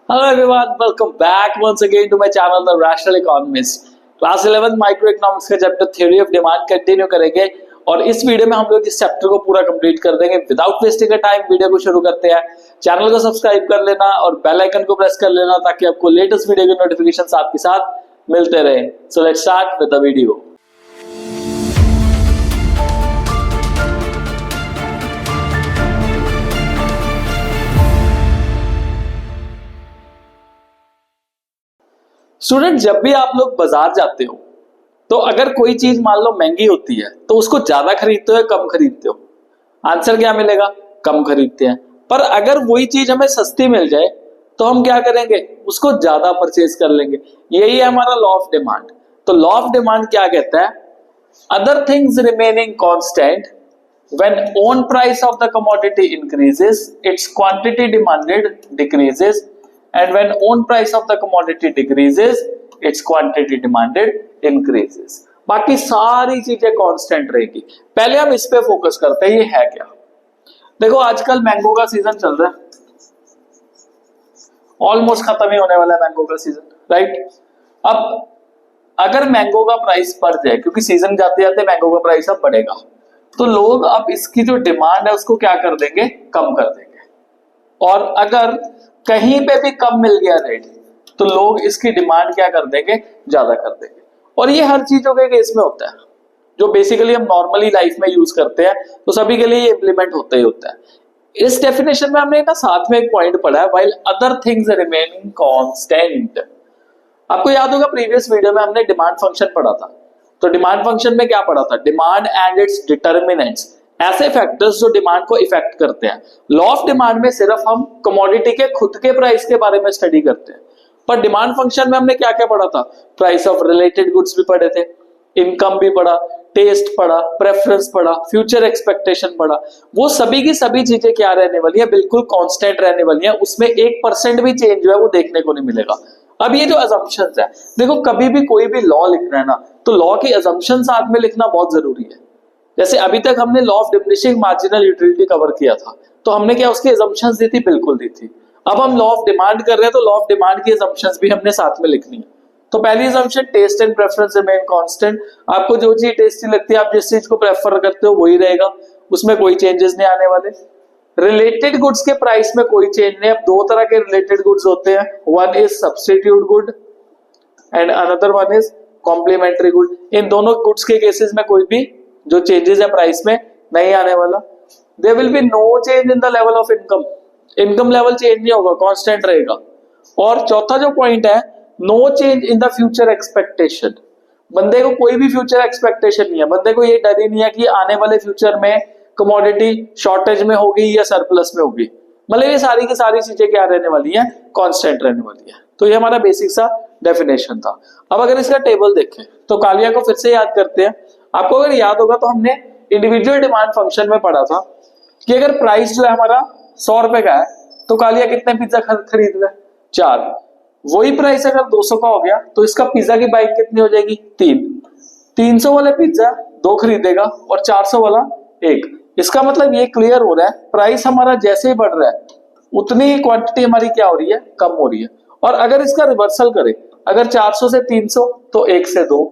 Hello everyone, welcome back once again to my channel The Rational Economist। Class 11 micro economics का chapter theory of demand continue करेंगे और इस video में हम लोग इस चैप्टर को पूरा कंप्लीट कर देंगे। Without wasting a time video को शुरू करते हैं। चैनल को सब्सक्राइब कर लेना और बेल आइकन को प्रेस कर लेना ताकि आपको लेटेस्ट वीडियो के नोटिफिकेशन साथ के साथ मिलते रहे। So let's start with the video. Student, जब भी आप लोग बाजार जाते हो तो अगर कोई चीज मान लो महंगी होती है तो उसको ज्यादा खरीदते हो या कम खरीदते हो? आंसर क्या मिलेगा? कम खरीदते हैं। पर अगर वही चीज हमें सस्ती मिल जाए तो हम क्या करेंगे? उसको ज्यादा परचेज कर लेंगे। यही है हमारा लॉ ऑफ डिमांड। तो लॉ ऑफ डिमांड क्या कहता है? Other things remaining constant, when own price of the commodity increases its quantity demanded decreases, and when own price of the commodity decreases its quantity demanded increases। बाकी सारी चीजें constant रहेगी। पहले हम इस पे फोकस करते हैं, ये है क्या? देखो, आजकल मैंगो का सीजन चल रहा है, ऑलमोस्ट खत्म ही होने वाला है मैंगो का सीजन, राइट? अब अगर मैंगो का प्राइस बढ़ जाए, क्योंकि सीजन जाते जाते मैंगो का प्राइस अब बढ़ेगा, तो लोग अब इसकी जो डिमांड है उसको क्या कर देंगे? कम कर देंगे। और अगर कहीं पे भी कम मिल गया रेट तो लोग इसकी डिमांड क्या कर देंगे? ज्यादा कर देंगे। और ये हर चीजों के केस में होता है, जो बेसिकली हम नॉर्मली लाइफ में यूज करते हैं, तो सभी के लिए ये इंप्लीमेंट होता ही होता है। इस डेफिनेशन में हमने ना साथ में एक पॉइंट पढ़ा है, while other things remaining constant. आपको याद होगा प्रीवियस वीडियो में हमने डिमांड फंक्शन पढ़ा था। तो डिमांड फंक्शन में क्या पढ़ा था? डिमांड एंड इट्स डिटर्मिनेंट्स, ऐसे फैक्टर्स जो डिमांड को इफेक्ट करते हैं। लॉ ऑफ डिमांड में सिर्फ हम कमोडिटी के खुद के प्राइस के बारे में स्टडी करते हैं, पर डिमांड फंक्शन में हमने क्या क्या पढ़ा था? प्राइस ऑफ रिलेटेड गुड्स भी पढ़े थे, इनकम भी पढ़ा, टेस्ट पढ़ा, प्रेफरेंस पढ़ा, फ्यूचर एक्सपेक्टेशन पढ़ा। वो सभी की सभी चीजें क्या रहने वाली है? बिल्कुल कांस्टेंट रहने वाली है। उसमें 1% भी चेंज जो है वो देखने को नहीं मिलेगा। अब ये जो अजम्पशंस है, देखो कभी भी कोई भी लॉ लिखना है ना, तो लॉ के अजम्पशन साथ में लिखना बहुत जरूरी है। जैसे अभी तक हमने law of diminishing marginal utility cover किया था, तो हमने क्या उसकी अजम्पशंस दी थी? बिल्कुल दी थी। अब हम लॉ ऑफ डिमांड कर रहे हैं तो लॉ ऑफ डिमांड की अजम्पशंस भी हमने साथ में लिखनी है। तो पहली assumption, taste and preference remain constant. आपको जो चीज टेस्टी लगती है, आप जिस चीज को प्रेफर करते हो वही रहेगा, उसमें कोई चेंजेस नहीं आने वाले। रिलेटेड गुड्स के प्राइस में कोई चेंज नहीं। अब दो तरह के रिलेटेड गुड्स होते हैं, one is substitute good and another one is complementary good. इन दोनों गुड्स के केसेस में कोई भी जो चेंजेस है प्राइस में नहीं आने वाला। There will be no change in the level of income, income level change नहीं होगा, कांस्टेंट रहेगा। और चौथा जो पॉइंट है, no change in the future expectation. बंदे को कोई भी फ्यूचर एक्सपेक्टेशन नहीं है, बंदे को ये डर ही नहीं है कि आने वाले फ्यूचर में कमोडिटी शॉर्टेज में होगी या सरप्लस में होगी। मतलब ये सारी की सारी चीजें क्या रहने वाली है? कांस्टेंट रहने वाली है। तो ये हमारा बेसिक सा डेफिनेशन था। अब अगर इसका टेबल देखें तो कालिया को फिर से याद करते हैं। आपको अगर याद होगा तो हमने इंडिविजुअल डिमांड फंक्शन में पढ़ा था कि अगर प्राइस जो है हमारा 100 रुपए का है तो कालिया कितने पिज्जा खरीद रहा है? 4। वही प्राइस अगर 200 का हो गया तो इसका पिज्जा की बाइक कितनी हो जाएगी? 3। 300 वाले पिज्जा 2 खरीदेगा और 400 वाला 1। इसका मतलब ये क्लियर हो रहा है, प्राइस हमारा जैसे ही बढ़ रहा है उतनी ही क्वांटिटी हमारी क्या हो रही है? कम हो रही है। और अगर इसका रिवर्सल करें, अगर 400 से 300 तो 1 से 2,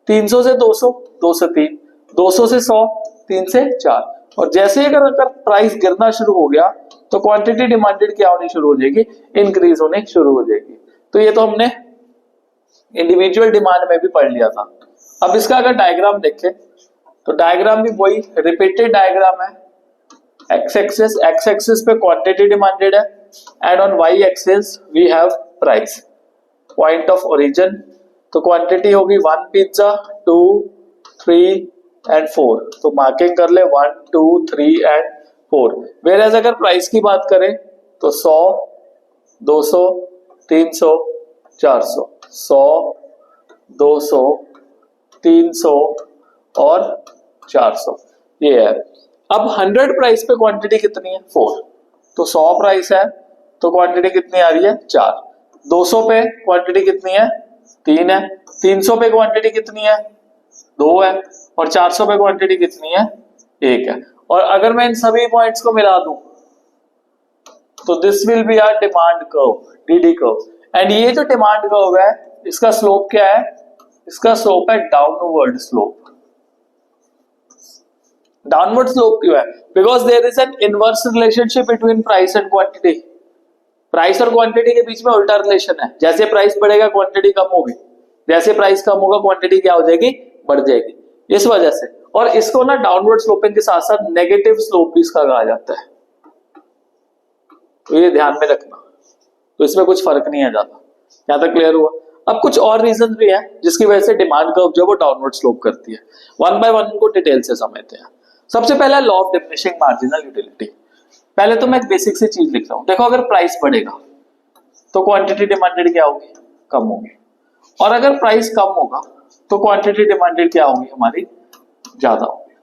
300 से 200 2 से 3, 200 से 100 3 से 4। और जैसे ही अगर प्राइस गिरना शुरू हो गया तो क्वांटिटी डिमांडेड क्या होनी शुरू हो जाएगी? इंक्रीज होने शुरू हो जाएगी। तो ये तो हमने इंडिविजुअल डिमांड में भी पढ़ लिया था। अब इसका अगर डायग्राम देखें तो डायग्राम भी वही रिपीटेड डायग्राम है। एक्स एक्सिस पे क्वांटिटी डिमांडेड है and on Y axis we have price. Point of origin, तो क्वांटिटी होगी 1 पिज्जा, 2, 3 एंड 4। तो मार्किंग कर ले 1, 2, 3 एंड 4। वेयर अगर प्राइस की बात करें तो 100, 200, 300, 400, 100, 200, 300 और 400 ये है। अब 100 प्राइस पे क्वांटिटी कितनी है? 4। तो 100 प्राइस है तो क्वांटिटी कितनी आ रही है? 4। 200 पे क्वांटिटी कितनी है? 3 है। 300 पे क्वांटिटी कितनी है? 2 है। और 400 पे क्वांटिटी कितनी है? 1 है। और अगर मैं इन सभी पॉइंट्स को मिला दूं तो this will be our demand curve, DD curve. And ये जो डिमांड कर्व है इसका स्लोप क्या है? इसका स्लोप है डाउनवर्ड स्लोप। डाउनवर्ड स्लोप क्यों है? Because there is an inverse relationship between price and quantity. Price और क्वांटिटी के बीच में उल्टा रिलेशन है। जैसे प्राइस बढ़ेगा क्वांटिटी कम होगी, जैसे प्राइस कम होगा क्वांटिटी क्या हो जाएगी? बढ़ जाएगी। इस वजह से, और इसको ना डाउनवर्ड स्लोपिंग के साथ साथ नेगेटिव स्लोप भी इसका कहा जाता है, तो ये ध्यान में रखना। तो इसमें कुछ फर्क नहीं है ज्यादा। यहां तक क्लियर हुआ? अब कुछ और रीजन भी है जिसकी वजह से डिमांड कर्व जो वो डाउनवर्ड स्लोप करती है। वन बाय वन को डिटेल से समझते हैं। सबसे पहला law of diminishing marginal utility. पहले तो मैं एक बेसिक सी चीज लिख रहा हूं। देखो, अगर प्राइस बढ़ेगा तो क्वांटिटी डिमांडेड क्या होगी? कम होगी। और अगर प्राइस कम होगा तो क्वांटिटी डिमांडेड क्या होगी? हमारी ज्यादा होगी।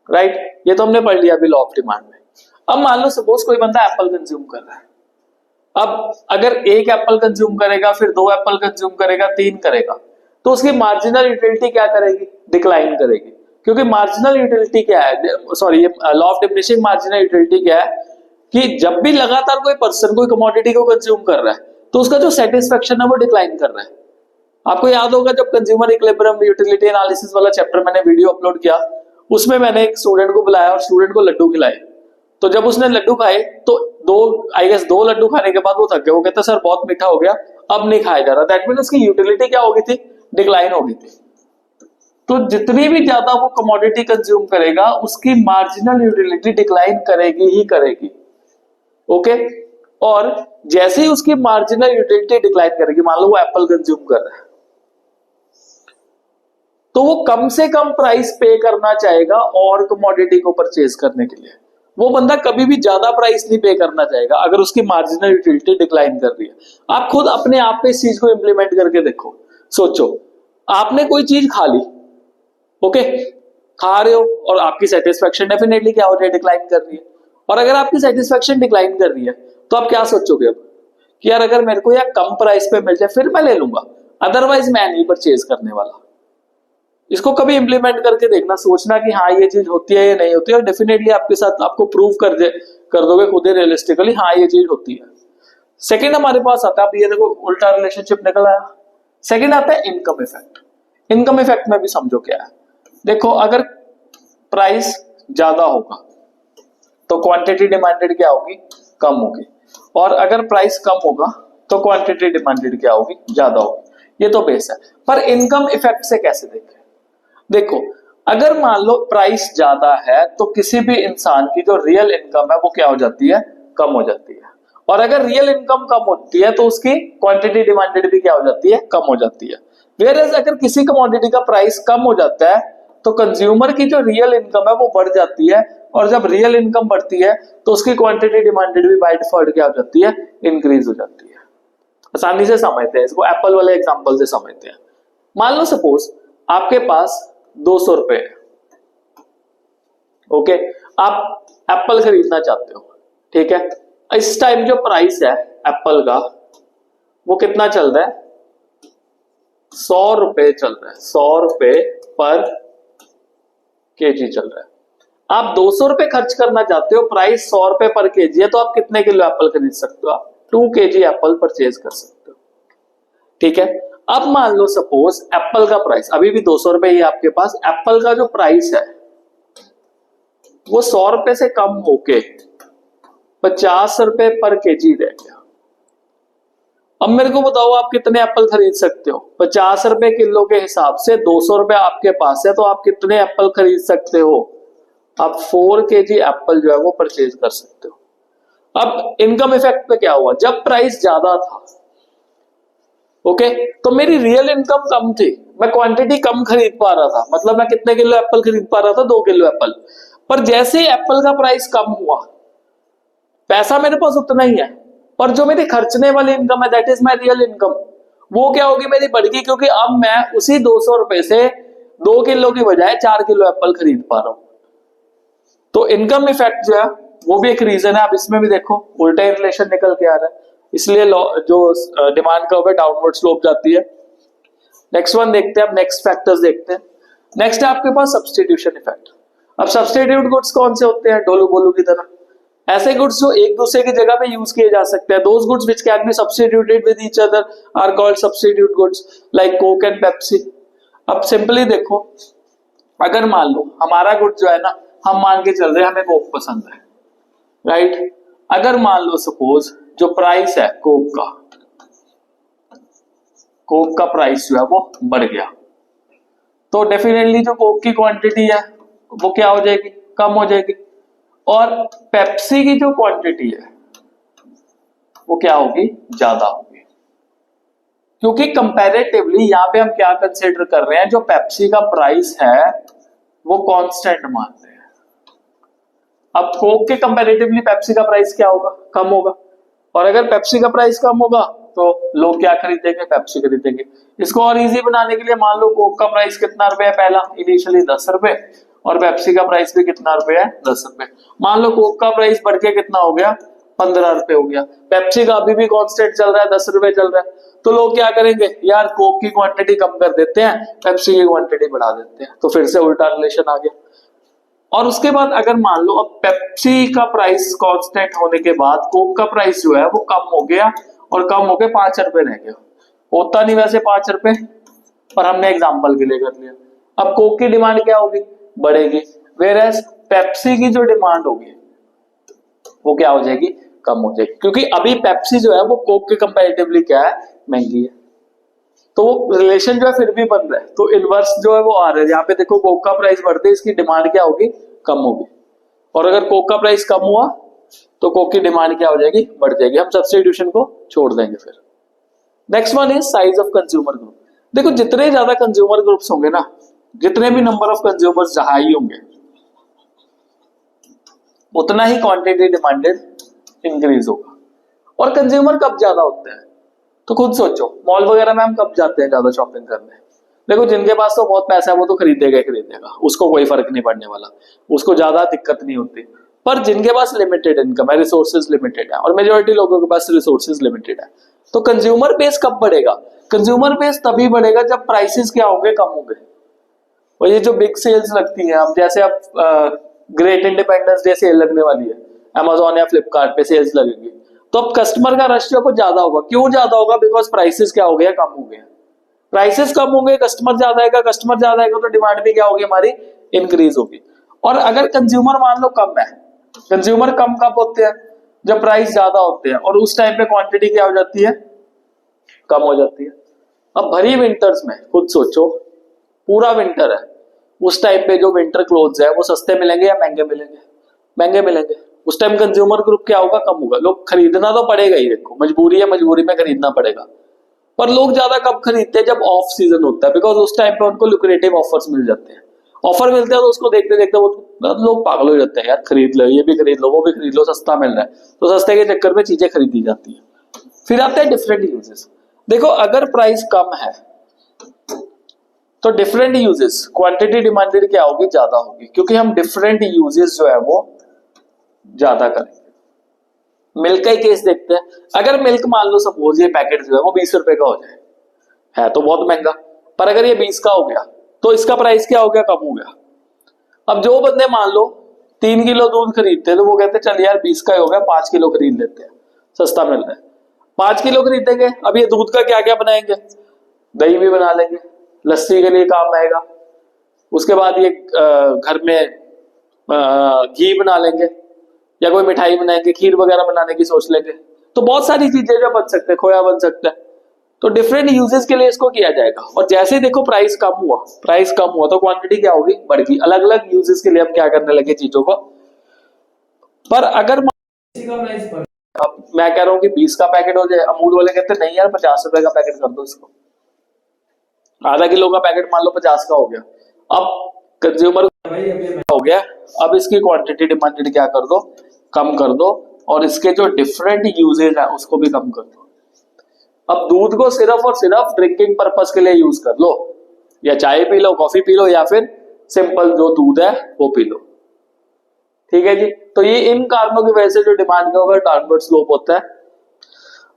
राइट? ये तो हमने पढ़ लिया अभी लॉ ऑफ डिमांड में। अब मान लो सपोज कोई बंदा एप्पल कंज्यूम कर रहा है। अब अगर एक एप्पल कंज्यूम करेगा, फिर 2 एप्पल कंज्यूम करेगा, 3 करेगा, तो उसकी मार्जिनल यूटिलिटी क्या करेगी? डिक्लाइन करेगी। क्योंकि मार्जिनल यूटिलिटी क्या है? Sorry, law of diminishing marginal utility क्या है कि जब भी लगातार कोई पर्सन कोई कमोडिटी को कंज्यूम कर रहा है तो उसका जो सेटिस्फेक्शन है वो डिक्लाइन कर रहा है। आपको याद होगा जब कंज्यूमर इक्विलिब्रियम यूटिलिटी एनालिसिस वाला चैप्टर मैंने वीडियो अपलोड किया, उसमें मैंने एक स्टूडेंट को बुलाया और स्टूडेंट को लड्डू खिलाए। तो जब उसने लड्डू खाए तो दो लड्डू खाने के बाद वो थक गया। वो कहता सर बहुत मीठा हो गया, अब नहीं खाया जा रहा। दैट मीन उसकी यूटिलिटी क्या हो गई थी? डिक्लाइन हो गई थी। तो जितनी भी ज्यादा वो कमोडिटी कंज्यूम करेगा उसकी मार्जिनल यूटिलिटी डिक्लाइन करेगी ही करेगी। ओके? और जैसे ही उसकी मार्जिनल यूटिलिटी डिक्लाइन करेगी, मान लो वो एप्पल कंज्यूम कर रहा है, तो वो कम से कम प्राइस पे करना चाहेगा और कमोडिटी को परचेज करने के लिए। वो बंदा कभी भी ज्यादा प्राइस नहीं पे करना चाहेगा अगर उसकी मार्जिनल यूटिलिटी डिक्लाइन कर रही है। आप खुद अपने आप पे इस चीज को इंप्लीमेंट करके देखो। सोचो, आपने कोई चीज खा ली, ओके, खा रहे हो और आपकी सेटिस्फेक्शन डेफिनेटली क्या हो रही है? डिक्लाइन कर रही है। और अगर आपकी सेटिस्फेक्शन डिक्लाइन कर रही है तो आप क्या सोचोगे अब कि यार अगर मेरे को यार कम प्राइस पे मिल जाए फिर मैं ले लूंगा, अदरवाइज मैं नहीं परचेज करने वाला। इसको कभी इंप्लीमेंट करके देखना, सोचना कि हाँ ये चीज होती है या नहीं होती है, और डेफिनेटली आपके साथ आपको प्रूव कर दोगे खुद ही रियलिस्टिकली, हाँ ये चीज होती है। सेकंड हमारे पास आता है, ये देखो उल्टा रिलेशनशिप निकल आया। सेकंड आता है इनकम इफेक्ट। इनकम इफेक्ट में भी समझो क्या है। देखो, अगर प्राइस ज्यादा होगा तो क्वांटिटी डिमांडेड क्या होगी? कम होगी। और अगर प्राइस कम होगा तो क्वांटिटी डिमांडेड क्या होगी? ज्यादा होगी। ये तो बेस है। पर इनकम इफेक्ट से कैसे देखें? देखो, अगर मान लो प्राइस ज्यादा है तो किसी भी इंसान की जो रियल इनकम है वो क्या हो जाती है? कम हो जाती है। और अगर रियल इनकम कम होती है तो उसकी क्वांटिटी डिमांडेड भी क्या हो जाती है? कम हो जाती है। वेयरएज अगर किसी कमोडिटी का प्राइस कम हो जाता है तो कंज्यूमर की जो रियल इनकम है वो बढ़ जाती है, और जब रियल इनकम बढ़ती है तो उसकी क्वांटिटी डिमांडेड भी बाय डिफॉल्ट क्या हो जाती है? इंक्रीज हो जाती है। आसानी से समझते हैं इसको, एप्पल वाले एग्जांपल से समझते हैं। मान लो सपोज आपके पास 200 रुपए है, ओके, आप एप्पल खरीदना चाहते हो, ठीक है। इस टाइम जो प्राइस है एप्पल का वो कितना चल रहा है? 100 रुपए चल रहा है। 100 रुपए पर केजी चल रहा है। आप 200 रुपए खर्च करना चाहते हो, प्राइस 100 रुपए पर केजी है, तो आप कितने किलो एप्पल खरीद सकते हो? आप 2 केजी एप्पल परचेज कर सकते हो, ठीक है। अब मान लो सपोज एप्पल का प्राइस अभी भी 200 रुपए ही आपके पास, एप्पल का जो प्राइस है वो 100 रुपए से कम होके 50 रुपए पर केजी रह गया। अब मेरे को बताओ आप कितने एप्पल खरीद सकते हो? 50 रुपए किलो के हिसाब से 200 रुपए आपके पास है, तो आप कितने एप्पल खरीद सकते हो? आप 4 केजी एप्पल जो है वो परचेज कर सकते हो। अब इनकम इफेक्ट पे क्या हुआ? जब प्राइस ज्यादा था, ओके, तो मेरी रियल इनकम कम थी, मैं क्वांटिटी कम खरीद पा रहा था, मतलब मैं कितने किलो एप्पल खरीद पा रहा था? 2 किलो एप्पल। पर जैसे ही एप्पल का प्राइस कम हुआ, पैसा मेरे पास उतना ही है, पर जो मेरी खर्चने वाली इनकम है, that is my real income, वो क्या होगी? मेरी बढ़ गई, क्योंकि अब मैं उसी 200 रुपए से 2 किलो की बजाय 4 किलो एप्पल खरीद पा रहा हूं। तो इनकम इफेक्ट जो है वो भी एक रीजन है। अब इसमें भी देखो उल्टा रिलेशन निकल के आ रहा है, इसलिए जो डिमांड कर्व है डाउनवर्ड स्लोप जाती है। नेक्स्ट वन देखते हैं, अब नेक्स्ट फैक्टर्स देखते हैं। नेक्स्ट है आपके पास सब्स्टिट्यूशन इफेक्ट। अब सब्स्टिट्यूट गुड्स कौन से होते हैं? डोलू बोलू की तरह। ऐसे गुड्स जो एक दूसरे की जगह पे यूज किए जा सकते हैं, those goods which can be substituted with each other are called substitute goods like Coke and Pepsi. अब सिंपली देखो, अगर मान लो हमारा गुड जो है ना, हम मान के चल रहे हैं हमें कोक पसंद है, राइट। अगर मान लो सपोज जो प्राइस है कोक का प्राइस जो है वो बढ़ गया, तो डेफिनेटली जो कोक की क्वांटिटी है वो क्या हो जाएगी, कम हो जाएगी। और पेप्सी की जो क्वांटिटी है वो क्या होगी, ज्यादा होगी। क्योंकि कंपैरेटिवली यहां पे हम क्या कंसीडर कर रहे हैं, जो पेप्सी का प्राइस है वो कांस्टेंट मान रहे हैं। अब कोक के कंपैरेटिवली पेप्सी का प्राइस क्या होगा, कम होगा। और अगर पेप्सी का प्राइस कम होगा तो लोग क्या खरीदेंगे, पेप्सी खरीदेंगे। इसको और इजी बनाने के लिए मान लो कोक का प्राइस कितना रुपए है, पहला इनिशियली 10 रुपए, और पेप्सी का प्राइस भी कितना रुपए है, 10 रुपए। मान लो कोक का प्राइस बढ़ के कितना हो गया, 15 रुपए हो गया। पेप्सी का अभी भी कांस्टेंट चल रहा है, 10 रुपए चल रहा है। तो लोग क्या करेंगे, यार कोक की क्वांटिटी कम कर देते हैं, पेप्सी की क्वांटिटी बढ़ा देते हैं। तो फिर से उल्टा रिलेशन आ गया। और उसके बाद अगर मान लो अब पेप्सी का प्राइस कांस्टेंट होने के बाद कोक का प्राइस जो है वो कम हो गया, और कम हो गए 5 रुपए रह गया। होता नहीं वैसे 5 रुपए, पर हमने एग्जाम्पल के लिए कर लिया। अब कोक की डिमांड क्या होगी, बढ़ेगी। वेयरएज पेप्सी की जो डिमांड होगी वो क्या हो जाएगी, कम हो जाएगी। क्योंकि अभी पेप्सी जो है वो कोक के कंपैरेटिवली क्या है, महंगी है। तो वो रिलेशन जो है फिर भी बन रहा है। तो इनवर्स जो है वो आ रहा है। यहाँ पे देखो कोक का प्राइस बढ़ते इसकी डिमांड क्या होगी, कम होगी। और अगर कोक का प्राइस कम हुआ तो कोक की डिमांड क्या हो जाएगी, बढ़ जाएगी। हम सब्स्टिट्यूशन को छोड़ देंगे फिर। Next one is size of consumer group. देखो जितने ज्यादा कंज्यूमर ग्रुप्स होंगे ना, जितने भी नंबर ऑफ कंज्यूमर्स हाई होंगे, उतना ही क्वांटिटी डिमांडेड इंक्रीज होगा। और कंज्यूमर कब ज्यादा होते हैं, तो खुद सोचो, मॉल वगैरह में हम कब जाते हैं ज्यादा शॉपिंग करने। देखो जिनके पास तो बहुत पैसा है वो तो खरीदेगा ही खरीदेगा, उसको कोई फर्क नहीं पड़ने वाला, उसको ज्यादा दिक्कत नहीं होती। पर जिनके पास लिमिटेड इनकम है, रिसोर्सेज लिमिटेड है, और मेजोरिटी लोगों के पास रिसोर्सेज लिमिटेड है, तो कंज्यूमर बेस कब बढ़ेगा, कंज्यूमर बेस तभी बढ़ेगा जब प्राइसेस क्या होंगे, कम होंगे। और ये जो बिग सेल्स लगती है, अब जैसे अब ग्रेट इंडिपेंडेंस डे सेल लगने वाली है, अमेजोन या फ्लिपकार्ट पे सेल्स लगेगी, तो अब कस्टमर का रश जो ज्यादा होगा। क्यों ज्यादा होगा, बिकॉज प्राइसेस क्या हो गया, कम हो गया। प्राइसेस कम होंगे, कस्टमर ज्यादा आएगा, कस्टमर ज्यादा आएगा तो डिमांड भी क्या होगी, हमारी इंक्रीज होगी। और अगर कंज्यूमर मान लो कम है, कंज्यूमर कम कब होते हैं, जब प्राइस ज्यादा होते हैं, और उस टाइम पे क्वांटिटी क्या हो जाती है, कम हो जाती है। अब भरी विंटर्स में खुद सोचो, पूरा विंटर है, उस टाइम पे जो विंटर क्लोथ्स है वो सस्ते मिलेंगे या महंगे मिलेंगे, महंगे मिलेंगे। उस टाइम कंज्यूमर ग्रुप क्या होगा, कम होगा। लोग खरीदना तो पड़ेगा ही, देखो मजबूरी है, मजबूरी में खरीदना पड़ेगा। पर लोग ज्यादा कब खरीदते हैं, जब ऑफ सीजन होता है, बिकॉज उस टाइम पे उनको लुक्रेटिव ऑफर्स मिल जाते हैं। ऑफर मिलते हैं तो उसको देखते देखते वो लोग पागल हो जाते हैं, यार खरीद लो, ये भी खरीद लो, वो भी खरीद लो, सस्ता मिल रहा है। तो सस्ते के चक्कर में चीजें खरीदी जाती है। फिर आते हैं डिफरेंट यूजेस। देखो अगर प्राइस कम है तो डिफरेंट यूजेस, क्वांटिटी डिमांडेड क्या होगी, ज्यादा होगी, क्योंकि हम डिफरेंट यूजेस जो है वो ज्यादा करेंगे। मिल्क का ही केस देखते हैं। अगर मिल्क मान लो सपोज ये पैकेट जो है वो 20 रुपए का हो जाए, है तो बहुत महंगा, पर अगर ये 20 का हो गया तो इसका प्राइस क्या हो गया, कम हो गया। अब जो बंदे मान लो 3 किलो दूध खरीदते हैं तो वो कहते चल यार 20 का ही हो गया, 5 किलो खरीद लेते हैं, सस्ता मिल रहा है, 5 किलो खरीदेंगे। अब ये दूध का क्या क्या बनाएंगे, दही भी बना लेंगे, लस्सी के लिए काम आएगा। उसके बाद ये घर में घी बना लेंगे, या कोई मिठाई बनाएंगे, खीर वगैरह बनाने की सोच लेंगे। तो बहुत सारी चीजें जो बन सकते हैं, खोया बन सकता है। तो डिफरेंट यूजेस के लिए इसको किया जाएगा। और जैसे ही देखो प्राइस कम हुआ तो क्वांटिटी क्या होगी, बढ़ गई। अलग अलग यूजेस के लिए हम क्या करने लगे चीजों को। पर अगर अब मैं कह रहा हूँ कि 20 का पैकेट हो जाए, अमूल वाले कहते नहीं यार 50 रुपए का पैकेट कर दो इसको। आधा किलो का पैकेट मान लो 50 का हो गया, अब कंज्यूमर हो गया, अब इसकी क्वांटिटी डिमांडेड क्या कर दो, कम कर दो, और इसके जो डिफरेंट यूजेज है उसको भी कम कर दो। अब दूध को सिर्फ और सिर्फ ड्रिंकिंग पर्पस के लिए यूज कर लो, या चाय P low, coffee P low, या फिर सिंपल जो दूध है वो पी लो। ठीक है जी। तो ये इन कारणों की वजह से जो डिमांड का डाउनवर्ड स्लोप होता है।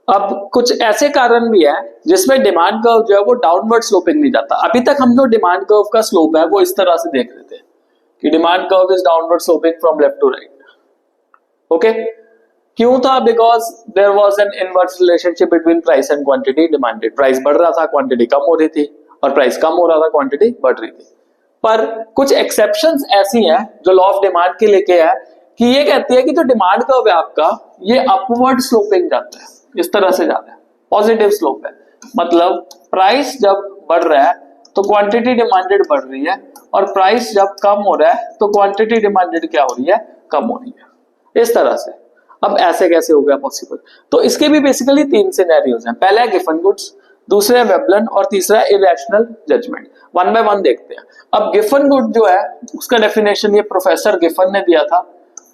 अब कुछ ऐसे कारण भी है जिसमें डिमांड कर्व जो है वो डाउनवर्ड स्लोपिंग नहीं जाता। अभी तक हम जो डिमांड कर्व का स्लोप है वो इस तरह से देख रहे थे कि demand curve is downward sloping from left to right. Okay क्यों था? Because there was an inverse relationship between price and quantity demanded. Price बढ़ रहा था, क्वांटिटी कम हो रही थी, और प्राइस कम हो रहा था, क्वांटिटी बढ़ रही थी। पर कुछ एक्सेप्शंस ऐसी हैं जो लॉ ऑफ डिमांड के लेके है कि ये कहती है कि जो डिमांड कर्व है आपका, ये अपवर्ड स्लोपिंग जाता है, इस तरह से जाता है, पॉजिटिव स्लोप है। मतलब प्राइस जब बढ़ रहा है तो क्वांटिटी डिमांडेड बढ़ रही है, और प्राइस जब कम हो रहा है तो क्वांटिटी डिमांडेड क्या हो रही है? कम हो रही है, इस तरह से। अब ऐसे कैसे हो गया पॉसिबल? तो इसके भी बेसिकली 3 सिनेरियोज हैं। पहला है गिवन गुड्स, दूसरा है वेबलन, और तीसरा है irrational judgement. One by one देखते हैं। अब गिवन गुड जो है उसका डेफिनेशन ये प्रोफेसर गिफन ने दिया था,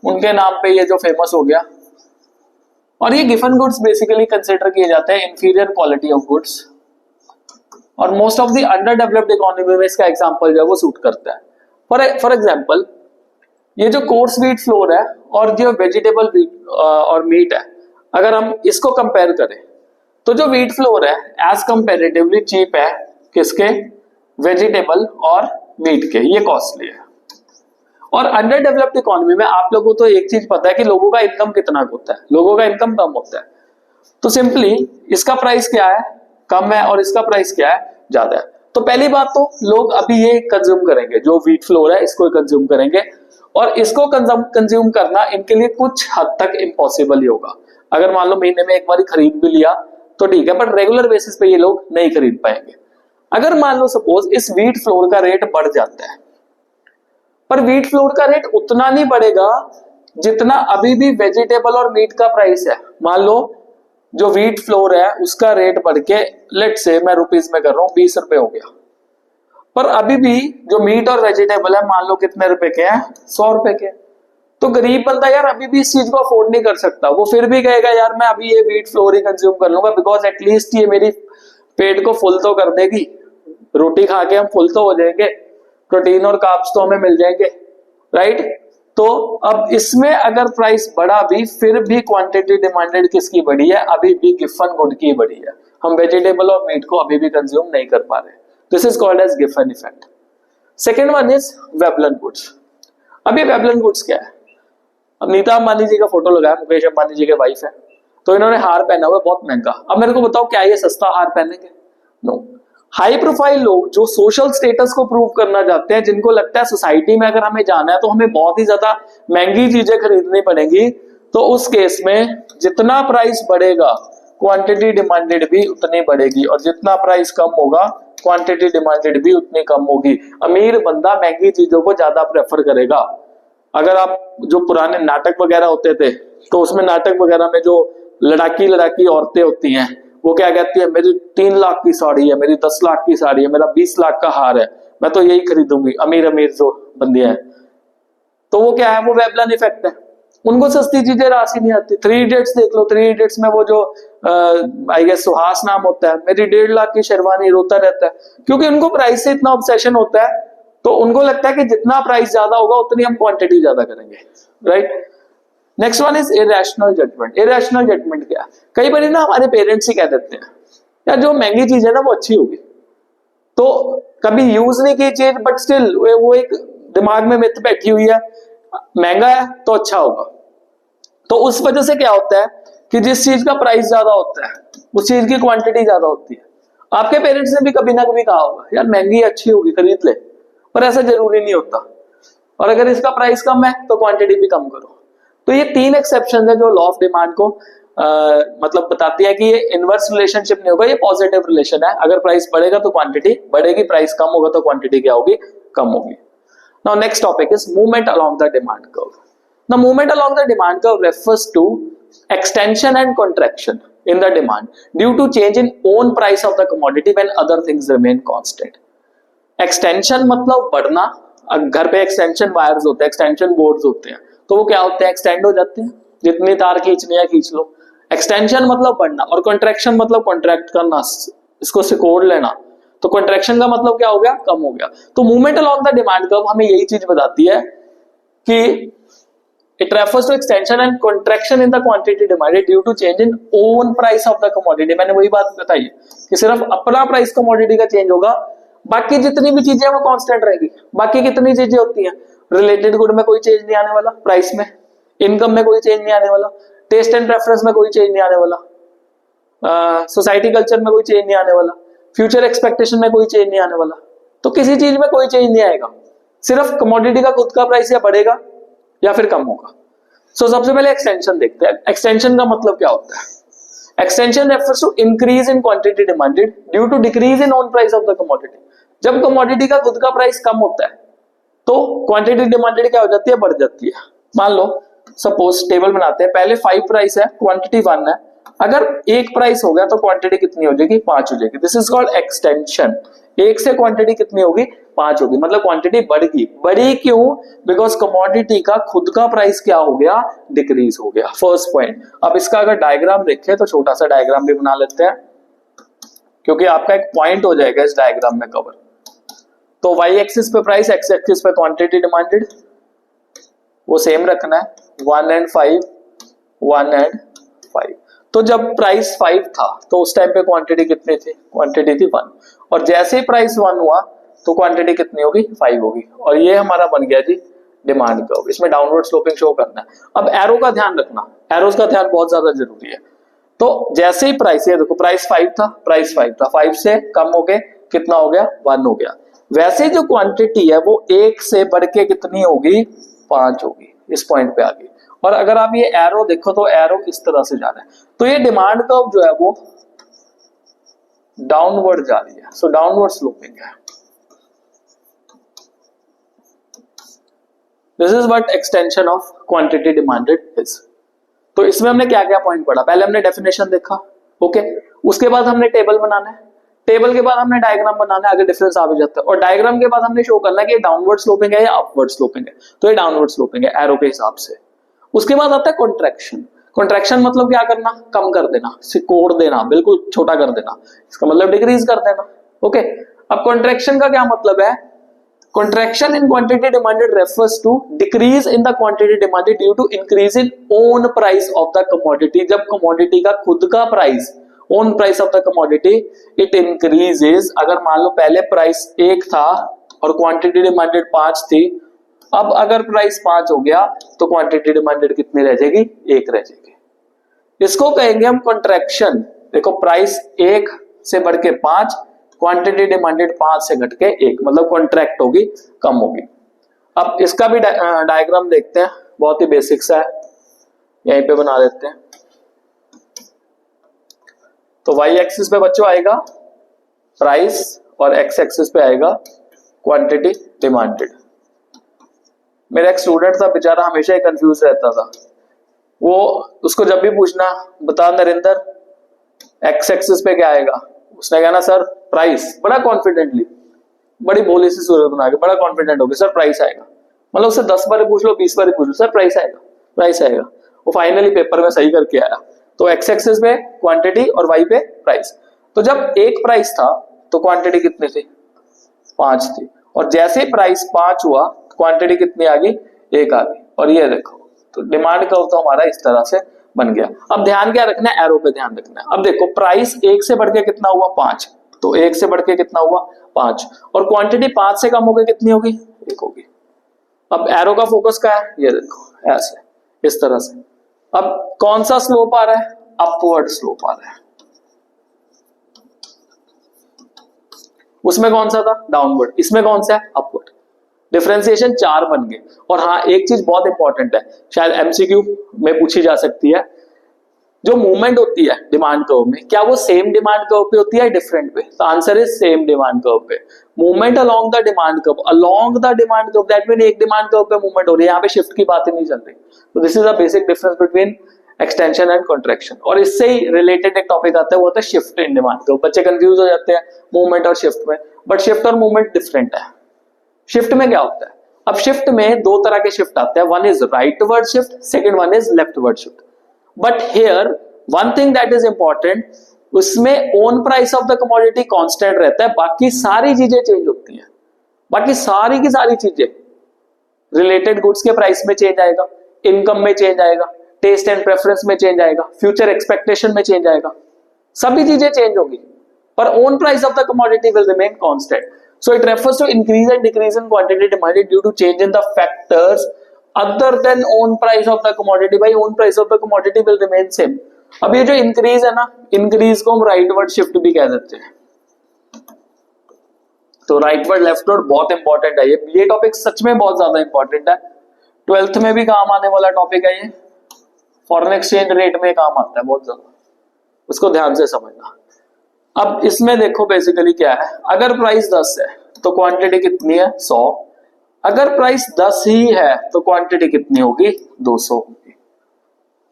उनके नाम पे ये जो फेमस हो गया। और ये गिवन गुड्स बेसिकली कंसिडर किए जाते हैं इंफीरियर क्वालिटी ऑफ गुड्स, और most of the under developed economy में इसका एग्जांपल जो है वो सूट करता है। फॉर एग्जांपल ये जो कोर्स व्हीट फ्लोर है और जो वेजिटेबल व्हीट और मीट है, अगर हम इसको कंपेयर करें तो जो व्हीट फ्लोर है एज कंपेरेटिवली चीप है किसके? वेजिटेबल और मीट के, ये कॉस्टली है। और अंडर डेवलप्ड इकोनॉमी में आप लोगों को तो एक चीज पता है कि लोगों का इनकम कितना होता है, लोगों का इनकम कम होता है, तो सिंपली इसका प्राइस क्या है? कम है, और इसका प्राइस क्या है? ज्यादा है। तो पहली बात तो लोग अभी ये कंज्यूम करेंगे, जो व्हीट फ्लोर है इसको कंज्यूम करेंगे, और इसको कंज्यूम करना इनके लिए कुछ हद तक इम्पॉसिबल ही होगा। अगर मान लो महीने में एक बार खरीद भी लिया तो ठीक है, बट रेगुलर बेसिस पे ये लोग नहीं खरीद पाएंगे। अगर मान लो सपोज इस व्हीट फ्लोर का रेट बढ़ जाता है, पर व्हीट फ्लोर का रेट उतना नहीं बढ़ेगा जितना अभी भी वेजिटेबल और मीट का प्राइस है। मान लो जो व्हीट फ्लोर है उसका रेट बढ़ के लेट से मैं रुपीज में कर रहा हूं 20 रुपए हो गया, पर अभी भी जो मीट और वेजिटेबल है मान लो कितने रुपए के हैं? 100 रुपए के। तो गरीब बंदा यार अभी भी इस चीज को अफोर्ड नहीं कर सकता, वो फिर भी कहेगा यार मैं अभी ये व्हीट फ्लोर ही कंज्यूम कर लूंगा, बिकॉज एटलीस्ट ये मेरी पेट को फुल तो कर देगी, रोटी खा के हम फुल तो हो जाएंगे, प्रोटीन और कार्ब्स तो हमें मिल जाएंगे, राइट? तो अब इसमें अगर प्राइस बढ़ा भी, फिर भी क्वांटिटी डिमांडेड किसकी बढ़ी है? अभी भी गिवन गुड की बढ़ी है। हम वेजिटेबल और मीट को अभी भी कंज्यूम नहीं कर पा रहे। This is called as given effect. Second one is Veblen goods. अब ये वेबलन गुड्स क्या है? अब नीता अंबानी जी का फोटो लगाया, मुकेश अंबानी जी के वाइफ है, तो इन्होंने हार पहना हुआ है बहुत महंगा। अब मेरे को बताओ क्या ये सस्ता हार पहनेंगे? नो। हाई प्रोफाइल लोग जो सोशल स्टेटस को प्रूव करना चाहते हैं, जिनको लगता है सोसाइटी में अगर हमें जाना है तो हमें बहुत ही ज्यादा महंगी चीजें खरीदनी पड़ेंगी, तो उस केस में जितना प्राइस बढ़ेगा क्वांटिटी डिमांडेड भी उतनी बढ़ेगी, और जितना प्राइस कम होगा क्वांटिटी डिमांडेड भी उतनी कम होगी। अमीर बंदा महंगी चीजों को ज्यादा प्रेफर करेगा। अगर आप जो पुराने नाटक वगैरह होते थे तो उसमें नाटक वगैरह में जो लड़ाकी लड़ाकी औरतें होती हैं वो क्या कहती है? मेरी 3 लाख की साड़ी है, मेरी 10 लाख की साड़ी है, मेरा 20 लाख का हार है, मैं तो यही खरीदूंगी। अमीर अमीर जो बंदियां हैं, तो वो क्या है? वो वेबलन इफेक्ट है। उनको सस्ती चीजें राशि नहीं आती। 3 इडियट्स देख लो, 3 इडियट्स में वो जो आई गेस सुहास नाम होता है, मेरी 1.5 लाख की शेरवानी, रोता रहता है, क्योंकि उनको प्राइस से इतना ऑब्सेशन होता है। तो उनको लगता है कि जितना प्राइस ज्यादा होगा उतनी हम क्वांटिटी ज्यादा करेंगे, right? Next one is irrational judgement. Irrational judgement क्या है? कई बार ना हमारे पेरेंट्स ही कह देते हैं यार जो महंगी चीज है ना वो अच्छी होगी, तो कभी यूज नहीं की चीज, बट स्टिल वो एक दिमाग में मिथ बैठी हुई है, महंगा है तो अच्छा होगा। तो उस वजह से क्या होता है कि जिस चीज का प्राइस ज्यादा होता है उस चीज की क्वांटिटी ज्यादा होती है। आपके पेरेंट्स ने भी कभी ना कभी कहा होगा यार महंगी अच्छी होगी खरीद ले, पर ऐसा जरूरी नहीं होता, और अगर इसका प्राइस कम है तो क्वांटिटी भी कम करो। तो ये 3 एक्सेप्शन है जो लॉ ऑफ डिमांड को मतलब बताती है कि ये इनवर्स रिलेशनशिप नहीं होगा, ये पॉजिटिव रिलेशन है। अगर प्राइस बढ़ेगा तो क्वांटिटी बढ़ेगी, प्राइस कम होगा तो क्वांटिटी क्या होगी? कम होगी। Now next topic is movement along the demand curve. The movement along the demand curve refers to extension and contraction in the demand due to change in own price of the commodity when other things remain constant. Extension मतलब बढ़ना। घर पे extension wires होते हैं, extension boards होते हैं, तो वो क्या होते हैं? एक्सटेंड हो जाते हैं, जितनी तार खींचनी है खींच लो। एक्सटेंशन मतलब बढ़ना, और कॉन्ट्रैक्शन मतलब कॉन्ट्रैक्ट करना, इसको सिकोड़ लेना। तो कॉन्ट्रैक्शन का मतलब क्या हो गया? कम हो गया। तो movement along the demand curve हमें यही चीज बताती है कि it refers to extension and contraction in the quantity demanded due to change in own price of the commodity। मैंने वही बात बताई कि सिर्फ अपना प्राइस कमोडिटी का चेंज होगा, बाकी जितनी भी चीजें वो कांस्टेंट रहेगी। बाकी कितनी चीजें होती हैं? रिलेटेड गुड में कोई चेंज नहीं आने वाला प्राइस में, इनकम में कोई चेंज नहीं आने वाला, टेस्ट एंड प्रेफरेंस में कोई चेंज नहीं आने वाला, सोसाइटी कल्चर में कोई चेंज नहीं आने वाला, फ्यूचर एक्सपेक्टेशन में कोई चेंज नहीं आने वाला। तो किसी चीज में कोई चेंज नहीं आएगा, सिर्फ कमोडिटी का खुद का प्राइस या बढ़ेगा या फिर कम होगा। सो सबसे पहले एक्सटेंशन देखते हैं। एक्सटेंशन का मतलब क्या होता है? Extension refers to increase in quantity demanded due to decrease in own price of the commodity. जब कमोडिटी का खुद का प्राइस कम होता है तो क्वांटिटी डिमांडेड क्या हो जाती है? बढ़ जाती है। मान लो सपोज टेबल बनाते हैं, पहले 5 प्राइस है, क्वांटिटी 1 है, अगर 1 प्राइस हो गया तो क्वांटिटी कितनी हो जाएगी? 5 हो जाएगी। This is called extension. 1 से क्वांटिटी कितनी होगी? 5 होगी, मतलब क्वांटिटी बढ़ी। बढ़ी क्यों? बिकॉज कमोडिटी का खुद का प्राइस क्या हो गया? डिक्रीज हो गया। First point. अब इसका अगर डायग्राम देखें तो छोटा सा डायग्राम भी बना लेते हैं, क्योंकि आपका एक पॉइंट हो जाएगा इस डायग्राम में कवर। तो y एक्सिस पे प्राइस, x एक्सिस पे क्वांटिटी डिमांडेड, वो सेम रखना है, 1 and 5, 1 and 5। तो जब प्राइस 5 था तो उस टाइम पे क्वांटिटी कितनी थी? क्वांटिटी थी 1। और जैसे ही प्राइस 1 हुआ तो क्वांटिटी कितनी होगी? 5 होगी। और ये हमारा बन गया जी डिमांड कर्व। इसमें डाउनवर्ड स्लोपिंग शो करना है। अब एरो का ध्यान रखना, एरोस का ध्यान बहुत ज्यादा जरूरी है। तो जैसे ही प्राइस, ये देखो प्राइस 5 था, प्राइस 5 था, 5 से कम हो गए, कितना हो गया? 1 हो गया। वैसे जो क्वांटिटी है वो 1 से बढ़ के कितनी होगी? 5 होगी। इस पॉइंट पे आ गई। और अगर आप ये एरो देखो तो एरो इस तरह से जा रहा है, तो ये डिमांड कर्व जो है वो डाउनवर्ड जा रही है। सो डाउनवर्ड स्लोपिंग है। This is what extension of quantity demanded is. तो इसमें हमने क्या क्या पॉइंट पढ़ा? पहले हमने डेफिनेशन देखा, ओके। उसके बाद हमने टेबल बनाना है, टेबल के बाद हमने डायग्राम बनाना है, अगर डिफरेंस आ भी जाता है। और डायग्राम के बाद हमने शो करना है कि डाउनवर्ड स्लोपिंग है या अपवर्ड स्लोपिंग है। तो ये डाउनवर्ड स्लोपिंग है एरो के हिसाब से। उसके बाद आता है कॉन्ट्रैक्शन। कॉन्ट्रैक्शन मतलब क्या करना? कम कर देना, सिकोड़ देना, बिल्कुल छोटा कर देना। इसका मतलब डिक्रीज कर देना, ओके। अब कॉन्ट्रैक्शन का क्या मतलब है? Contraction in quantity demanded refers to decrease in the quantity demanded due to increase in own price of the commodity। जब commodity का खुद का price, own price of the commodity, it increases। अगर मान लो पहले प्राइस 1 था और क्वांटिटी डिमांडेड 5 थी, अब अगर प्राइस 5 हो गया तो क्वांटिटी डिमांडेड कितनी रह जाएगी? 1 रह जाएगी। इसको कहेंगे हम कॉन्ट्रैक्शन। देखो प्राइस 1 से बढ़ के 5, क्वांटिटी डिमांडेड 5 से घट के 1, मतलब कॉन्ट्रैक्ट होगी, कम होगी। अब इसका भी डायग्राम देखते हैं, बहुत ही बेसिक सा है, यहीं पे बना देते हैं। तो y एक्सिस पे बच्चों आएगा प्राइस और x एक्सिस पे आएगा क्वांटिटी डिमांडेड। मेरा एक स्टूडेंट था, बेचारा हमेशा ही कंफ्यूज रहता था। वो उसको जब भी पूछना, बता नरेंद्र x एक्सिस पे क्या आएगा, उसने कहना सर प्राइस, बड़ा कॉन्फिडेंटली, बड़ी भोली सी सूरत बना के बड़ा कॉन्फिडेंट हो गया, सर प्राइस आएगा। मतलब उससे 10 बार पूछ लो, 20 बार पूछ लो, सर प्राइस आएगा, प्राइस आएगा। वो फाइनली पेपर में सही करके आया। तो एक्स एक्सिस पे क्वांटिटी और वाई पे प्राइस। तो जब 1 प्राइस था तो क्वांटिटी कितनी थी? 5 थी। और जैसे प्राइस 5 हुआ क्वांटिटी कितनी आ गई? 1 आ गई। और ये देखो, तो डिमांड कर्व तो हमारा इस तरह से बन गया। अब ध्यान क्या रखना है? एरो पे ध्यान रखना है। अब देखो प्राइस 1 से बढ़ के कितना हुआ? 5। तो 1 से बढ़ के कितना हुआ? 5। और क्वांटिटी 5 से कम हो गई, कितनी होगी? 1 होगी। अब एरो का फोकस क्या है? ये देखो ऐसे, इस तरह से। अब कौन सा स्लोप आ रहा है? अपवर्ड स्लोप आ रहा है। उसमें कौन सा था? डाउनवर्ड। इसमें कौन सा है? अपवर्ड। डिफरेंशिएशन 4 बन गए। और हाँ, एक चीज बहुत इंपॉर्टेंट है, शायद एमसीक्यू में पूछी जा सकती है, जो मूवमेंट होती है डिमांड कर्व में, क्या वो सेम डिमांड कर्व पे होती है डिफरेंट पे? तो answer is same demand curve पे। Movement along the demand curve, along the demand curve, that mean एक डिमांड कर्व पे मूवमेंट हो रही है, यहाँ पे शिफ्ट की बात ही नहीं चल रही। तो this is a basic difference between extension and contraction. और इससे ही रिलेटेड एक टॉपिक आता है, वो होता है शिफ्ट इन डिमांड कर्व। बच्चे कंफ्यूज हो जाते हैं मूवमेंट और शिफ्ट में, बट शिफ्ट और मूवमेंट डिफरेंट है। शिफ्ट में क्या होता है? अब शिफ्ट में 2 तरह के शिफ्ट आते हैं, one is rightward shift, second one is leftward shift. But here one thing that is important, उसमें own price of the commodity constant रहता है, बाकी सारी चीजें चेंज होती हैं। बाकी सारी की सारी चीजें, रिलेटेड गुड्स के प्राइस में चेंज आएगा, इनकम में चेंज आएगा, टेस्ट एंड प्रेफरेंस में चेंज आएगा, फ्यूचर एक्सपेक्टेशन में चेंज आएगा, सभी चीजें चेंज होगी, पर own price of the commodity will remain constant. So it refers to increase and decrease in quantity demanded due to change in the factors other than own price of the commodity, भाई own price of the commodity will remain same. अब ये जो increase है ना, increase को हम rightward shift भी कह देते हैं। तो राइटवर्ड लेफ्टवर्ड बहुत इंपॉर्टेंट है ये टॉपिक सच में बहुत ज्यादा इंपॉर्टेंट है। 12th में भी काम आने वाला टॉपिक है ये, फॉरेन एक्सचेंज रेट में काम आता है बहुत ज्यादा, उसको ध्यान से समझना। अब इसमें देखो बेसिकली क्या है, अगर प्राइस 10 है तो क्वांटिटी कितनी है 100, अगर प्राइस 10 ही है तो क्वांटिटी कितनी होगी 200 होगी।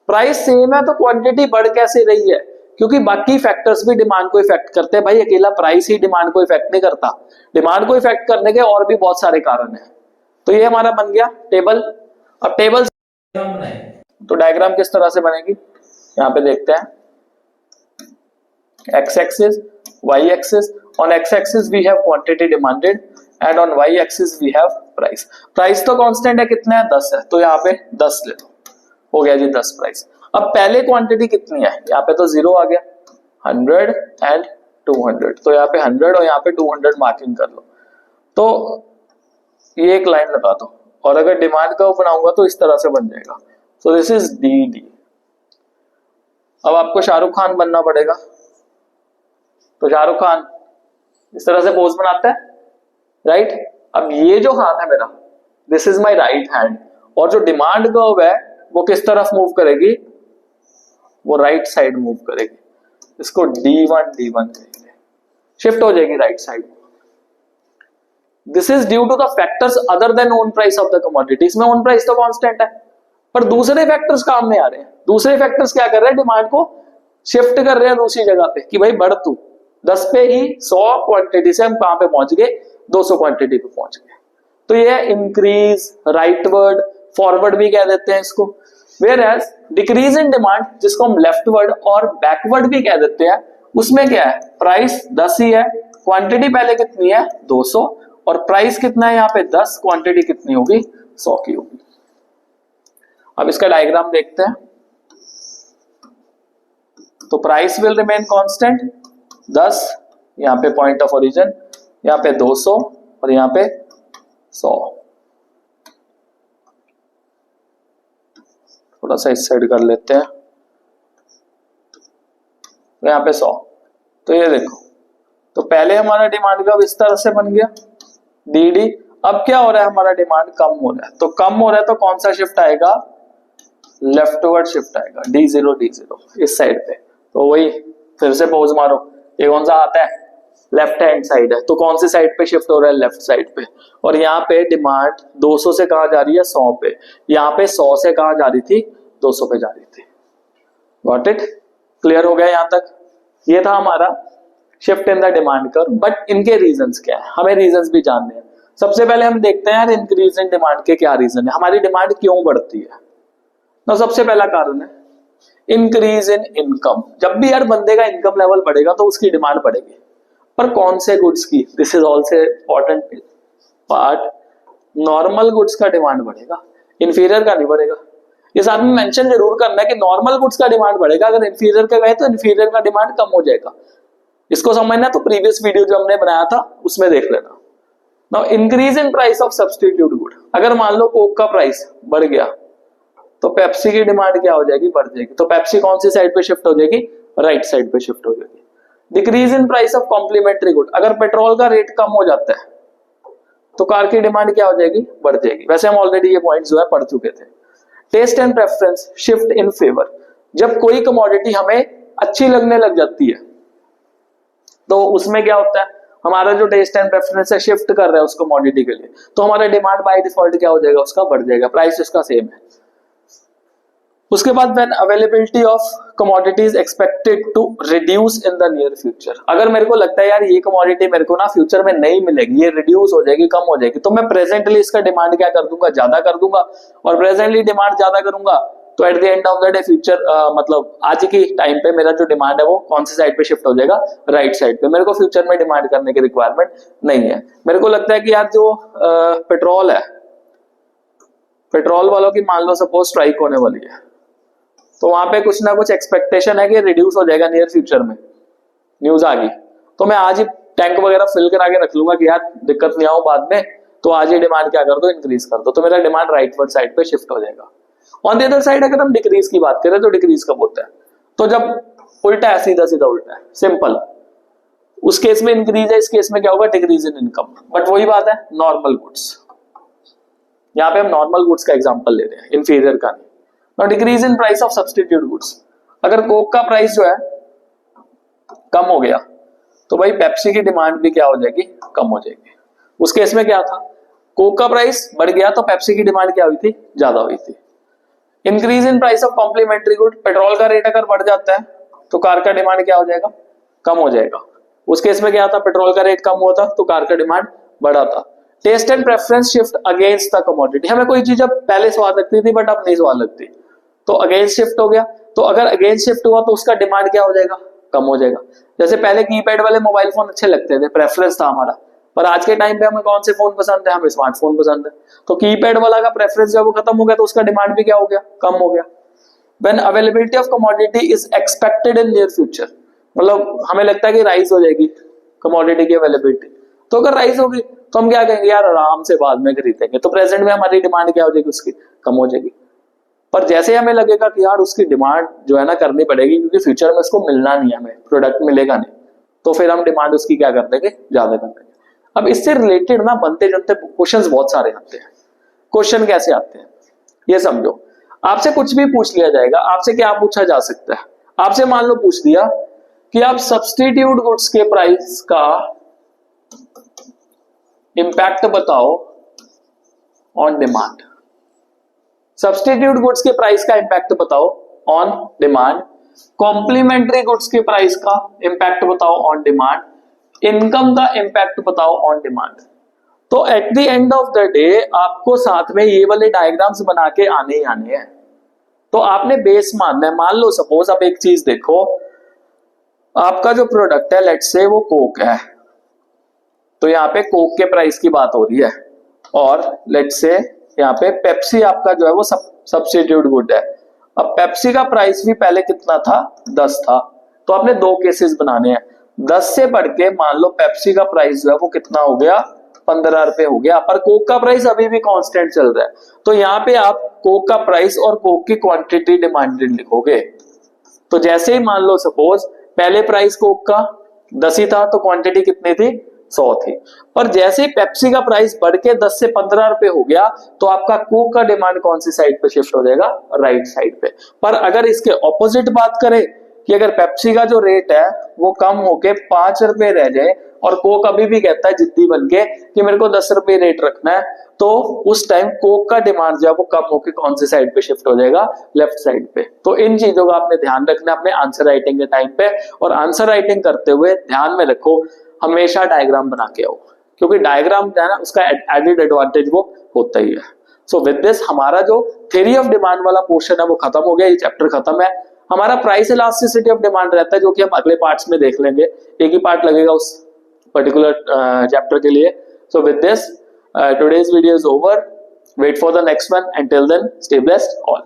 प्राइस सेम है तो क्वांटिटी बढ़ कैसे रही है, क्योंकि बाकी फैक्टर्स भी डिमांड को इफेक्ट करते हैं भाई, अकेला प्राइस ही डिमांड को इफेक्ट नहीं करता, डिमांड को इफेक्ट करने के और भी बहुत सारे कारण हैं। तो ये हमारा बन गया टेबल। अब टेबल तो डायग्राम किस तरह से बनेगी यहां पे देखते हैं, x axis y axis, on x axis we have quantity demanded and on y axis we have price। Price तो कांस्टेंट है, कितना है 10 है, तो यहाँ पे 10 ले लो, हो गया जी 10 प्राइस। अब पहले क्वांटिटी कितनी है, यहाँ पे तो 0 आ गया, 100 एंड 200, तो यहाँ पे 100 और यहाँ पे 200 मार्किंग कर लो। तो ये एक लाइन लगा दो, और अगर डिमांड कर्व बनाऊंगा तो इस तरह से बन जाएगा। So this is D. अब आपको शाहरुख खान बनना पड़ेगा, तो शाहरुख खान इस तरह से पोज बनाता है, राइट। अब ये जो हाथ है मेरा, this is my right hand, और जो डिमांड कर्व है वो किस तरफ मूव करेगी, वो राइट साइड मूव करेगी। इसको D1 कहेंगे, शिफ्ट हो जाएगी right side. This is due to the factors other than own price of the commodity. इसमें ओन प्राइस तो कांस्टेंट है, पर दूसरे फैक्टर्स काम में आ रहे हैं। दूसरे फैक्टर्स क्या कर रहे हैं, डिमांड को शिफ्ट कर रहे हैं दूसरी जगह पे, कि भाई बढ़ तू 10 पे ही 100 क्वांटिटी से हम कहां पे पहुंच गए, 200 क्वांटिटी पे पहुंच गए। तो ये है इंक्रीज, राइटवर्ड, फॉरवर्ड भी कह देते हैं इसको। Whereas decrease in demand, जिसको हम लेफ्टवर्ड और बैकवर्ड भी कह देते हैं, उसमें क्या है, प्राइस 10 ही है, क्वांटिटी पहले कितनी है 200, और प्राइस कितना है यहाँ पे 10, क्वांटिटी कितनी होगी 100 की होगी। अब इसका डायग्राम देखते हैं। तो प्राइस विल रिमेन कांस्टेंट 10, यहाँ पे पॉइंट ऑफ ओरिजिन, यहाँ पे 200 और यहाँ पे 100। थोड़ा सा इस साइड कर लेते हैं, यहाँ पे 100। तो ये देखो, तो पहले हमारा डिमांड का इस तरह से बन गया डी। अब क्या हो रहा है, हमारा डिमांड कम हो रहा है, तो कम हो रहा है तो कौन सा शिफ्ट आएगा, लेफ्टवर्ड शिफ्ट आएगा, D0 इस साइड पे। तो वही फिर से पोज मारो, ये कौन सा आता है, लेफ्ट हैंड साइड है, तो कौन सी साइड पे शिफ्ट हो रहा है, लेफ्ट साइड पे। और यहाँ पे डिमांड 200 से कहां जा रही है 100 पे, यहाँ पे 100 से कहां जा रही थी 200 पे जा रही थी। गॉट इट, क्लियर हो गया यहाँ तक। ये था हमारा shift in the demand curve. But इनके रीजंस क्या है, हमें रीजंस भी जानने हैं। सबसे पहले हम देखते हैं यार इंक्रीज इन डिमांड के क्या रीजन है, हमारी डिमांड क्यों बढ़ती है। तो सबसे पहला कारण है इंक्रीज इन इनकम। जब भी यार बंदे का इनकम लेवल बढ़ेगा तो उसकी डिमांड बढ़ेगी, पर कौन से गुड्स की, this is also important part. Normal goods का डिमांड बढ़ेगा, इंफीरियर का नहीं बढ़ेगा। ये साथ में मेंशन जरूर करना है कि नॉर्मल गुड्स का डिमांड बढ़ेगा, अगर इंफीरियर का गए तो इंफीरियर का डिमांड कम हो जाएगा। इसको समझना तो प्रीवियस वीडियो जो हमने बनाया था उसमें देख लेना। Now increase in price of substitute good, अगर मान लो कोक का प्राइस बढ़ गया तो पेप्सी की डिमांड क्या हो जाएगी, बढ़ जाएगी। तो पेप्सी कौन सी साइड पे शिफ्ट हो जाएगी, राइट साइड पे शिफ्ट हो जाएगी। Decrease in price of complementary good, अगर पेट्रोल का रेट कम हो जाता है तो कार की डिमांड क्या हो जाएगी, बढ़ जाएगी। वैसे हम ऑलरेडी ये पॉइंट्स जो है पढ़ चुके थे। Taste and preference shift in favour, जब कोई कमोडिटी हमें अच्छी लगने लग जाती है तो उसमें क्या होता है, हमारा जो टेस्ट एंड प्रेफरेंस है शिफ्ट कर रहा है उस कमोडिटी के लिए, तो हमारा डिमांड बाय डिफॉल्ट क्या हो जाएगा, उसका बढ़ जाएगा, प्राइस इसका सेम है। उसके बाद when availability of commodities expected to reduce in the near future, अगर मेरे को लगता है यार ये कमोडिटी मेरे को ना फ्यूचर में नहीं मिलेगी, ये रिड्यूस हो जाएगी, कम हो जाएगी, तो मैं प्रेजेंटली इसका डिमांड क्या कर दूंगा, ज्यादा कर दूंगा। और प्रेजेंटली डिमांड ज्यादा करूंगा तो at the end of the day future मतलब आज की टाइम पे मेरा जो डिमांड है वो कौन सी साइड पे शिफ्ट हो जाएगा, राइट साइड पे। मेरे को फ्यूचर में डिमांड करने की रिक्वायरमेंट नहीं है। मेरे को लगता है कि यार जो पेट्रोल है, पेट्रोल वालों की मान लो सपोज स्ट्राइक होने वाली है, तो वहां पे कुछ ना कुछ एक्सपेक्टेशन है कि रिड्यूस हो जाएगा नियर फ्यूचर में, न्यूज आ गई, तो मैं आज ही टैंक वगैरह फिल करा के रख लूंगा कि यार दिक्कत नहीं आओ बाद में, तो आज ये डिमांड क्या कर दो, इंक्रीज कर दो, तो मेरा डिमांड राइटवर्ड साइड पे शिफ्ट हो जाएगा। ऑन द अदर साइड अगर हम डिक्रीज की बात करें तो डिक्रीज कब होता है, तो जब उल्टा है, सीधा सीधा उल्टा है, सिंपल। उस केस में इंक्रीज है, इस केस में क्या होगा, डिक्रीज इन इनकम। बट वही बात है नॉर्मल गुड्स, यहाँ पे हम नॉर्मल गुड्स का एग्जांपल ले रहे हैं, इंफीरियर का नहीं। Now decrease in price of substitute goods, अगर कोक का प्राइस जो है कम हो गया तो भाई पेप्सी की डिमांड भी क्या हो जाएगी, कम हो जाएगी। उस केस में क्या था, कोक का प्राइस बढ़ गया तो पेप्सी की डिमांड क्या हुई थी, ज्यादा हुई थी। Increase in price of complementary good, petrol का रेट अगर बढ़ जाता है तो कार का डिमांड क्या हो जाएगा, कम हो जाएगा। उस केस में क्या था, पेट्रोल का रेट कम हुआ था तो कार का डिमांड बढ़ा था। Taste and preference shift against the commodity, हमें कोई चीज अब पहले स्वाद लगती थी बट अब नहीं स्वाद लगती, तो अगेंस्ट शिफ्ट हो गया। तो अगर अगेंस्ट शिफ्ट हुआ तो उसका डिमांड क्या हो जाएगा, कम हो जाएगा। जैसे पहले कीपैड वाले मोबाइल फोन अच्छे लगते थे, प्रेफरेंस था हमारा, पर आज के टाइम पे हमें कौन से फोन पसंद है, हमें स्मार्टफोन पसंद है। तो कीपैड वाला का प्रेफरेंस जब वो खत्म हो गया तो उसका डिमांड भी क्या हो गया, कम हो गया। When availability of commodity is expected in near future, मतलब हमें लगता है कि राइज हो जाएगी कमोडिटी की अवेलेबिलिटी, तो अगर राइज होगी तो हम क्या कहेंगे, यार आराम से बाद में खरीदेंगे, तो प्रेजेंट में हमारी डिमांड क्या हो जाएगी, उसकी कम हो जाएगी। पर जैसे हमें लगेगा कि यार उसकी डिमांड जो है ना करनी पड़ेगी क्योंकि फ्यूचर में उसको मिलना नहीं है, हमें प्रोडक्ट मिलेगा नहीं, तो फिर हम डिमांड उसकी क्या कर देंगे, ज्यादा कर देंगे। अब इससे रिलेटेड ना बनते जनते क्वेश्चंस बहुत सारे आते हैं। क्वेश्चन कैसे आते हैं ये समझो, आपसे कुछ भी पूछ लिया जाएगा, आपसे क्या पूछा जा सकता है, आपसे मान लो पूछ दिया कि आप सब्स्टिट्यूट गुड्स के प्राइस का इंपैक्ट बताओ ऑन डिमांड, सब्स्टिट्यूट गुड्स के प्राइस का इंपैक्ट बताओ ऑन डिमांड, कॉम्प्लीमेंट्री गुड्स के प्राइस का इंपैक्ट बताओ ऑन डिमांड, इनकम का इंपैक्ट बताओ ऑन डिमांड। तो at the end of the day आपको साथ में ये वाले डायग्राम्स बना के आने ही आने हैं। तो आपने बेस मानना है। मान लो सपोज आप एक चीज देखो, आपका जो प्रोडक्ट है लेट्स से वो कोक है, तो यहाँ पे कोक के प्राइस की बात हो रही है, और लेट्स से यहाँ पे पेप्सी आपका जो है वो सब्स्टिट्यूट गुड है। अब पेप्सी का प्राइस भी पहले कितना था, 10 था, तो आपने दो केसेस बनाने हैं। 10 से बढ़ के मान लो पेप्सी का प्राइस जो है वो कितना हो गया, 15 रुपए हो गया, पर कोक का प्राइस अभी भी कांस्टेंट चल रहा है। तो यहाँ पे आप कोक का प्राइस और कोक की क्वांटिटी डिमांडेड लिखोगे। तो जैसे ही मान लो सपोज पहले प्राइस कोक का 10 ही था तो क्वांटिटी कितनी थी, 100 थी, पर जैसे ही पेप्सी का प्राइस बढ़ के 10 से 15 रुपए हो गया तो आपका कोक का डिमांड कौन सी साइड पे शिफ्ट हो जाएगा, राइट साइड पे। पर अगर इसके ऑपोजिट बात करें कि अगर पेप्सी का जो रेट है वो कम होके 5 रुपए रह जाए और कोक अभी भी कहता है जिद्दी बनके कि मेरे को 10 रुपए रेट रखना है, तो उस टाइम कोक का डिमांड जो है वो कम होके कौन से साइड पे शिफ्ट हो जाएगा, लेफ्ट साइड पे। तो इन चीजों का आपने ध्यान रखना है अपने आंसर राइटिंग के टाइम पे, और आंसर राइटिंग करते हुए ध्यान में रखो हमेशा डायग्राम बना के आओ, क्योंकि डायग्राम जो है ना उसका एडेड एडवांटेज वो होता ही है। सो विद दिस हमारा जो थ्योरी ऑफ डिमांड वाला पोर्शन है वो खत्म हो गया, ये चैप्टर खत्म है। हमारा प्राइस इलास्टिसिटी ऑफ डिमांड रहता है जो कि हम अगले पार्ट्स में देख लेंगे, एक ही पार्ट लगेगा उस पर्टिकुलर चैप्टर के लिए। So with this today's video is over. Wait for the next one. Until then, stay blessed all.